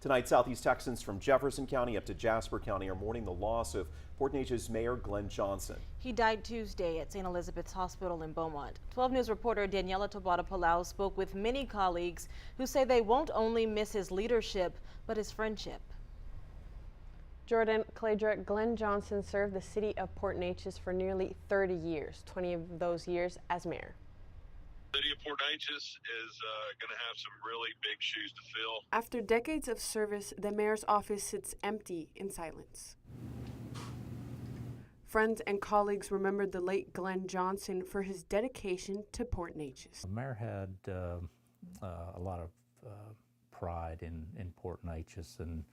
Tonight, Southeast Texans from Jefferson County up to Jasper County are mourning the loss of Port Neches Mayor Glenn Johnson. He died Tuesday at St. Elizabeth's Hospital in Beaumont. 12 News reporter Daniela Tabata-Palau spoke with many colleagues who say they won't only miss his leadership, but his friendship. Jordan Cladra, Glenn Johnson served the city of Port Neches for nearly 30 years, 20 of those years as mayor. The city of Port Neches is going to have some really big shoes to fill. After decades of service, the mayor's office sits empty in silence. Friends and colleagues remembered the late Glenn Johnson for his dedication to Port Neches. The mayor had a lot of pride in Port Neches, and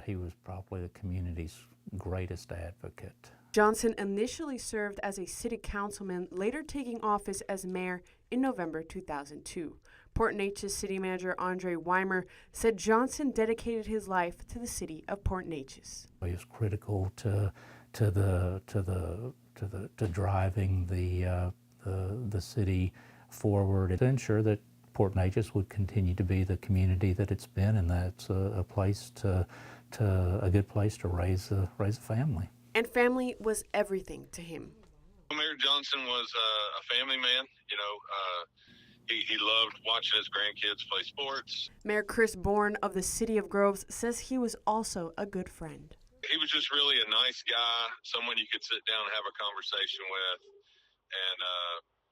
he was probably the community's greatest advocate. Johnson initially served as a city councilman, later taking office as mayor in November 2002. Port Neches City Manager Andre Weimer said Johnson dedicated his life to the city of Port Neches. He was critical to driving the city forward to ensure that Port Neches would continue to be the community that it's been, and that's a good place to raise a family. And family was everything to him. Mayor Johnson was a family man. You know, he loved watching his grandkids play sports. Mayor Chris Bourne of the City of Groves says he was also a good friend. He was just really a nice guy, someone you could sit down and have a conversation with, and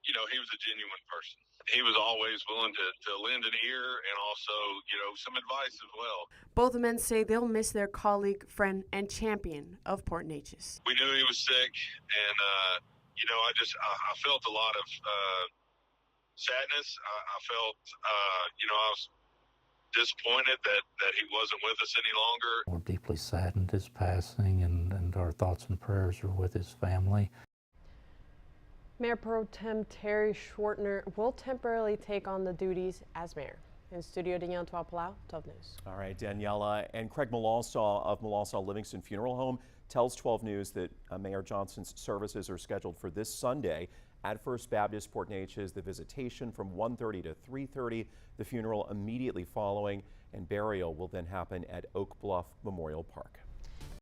you know, he was a genuine person. He was always willing to lend an ear and also, you know, some advice as well. Both men say they'll miss their colleague, friend, and champion of Port Neches. We knew he was sick, and you know, I felt a lot of sadness. I felt, you know, I was disappointed that he wasn't with us any longer. We're deeply saddened his passing, and our thoughts and prayers are with his family. Mayor Pro Tem Terry Schwartner will temporarily take on the duties as mayor. In studio, Daniela Tabata-Palau, 12 News. All right, Daniela. And Craig Malasaw of Malasaw Livingston Funeral Home tells 12 News that Mayor Johnson's services are scheduled for this Sunday at First Baptist Port Neches. The visitation from 1:30 to 3:30, the funeral immediately following, and burial will then happen at Oak Bluff Memorial Park.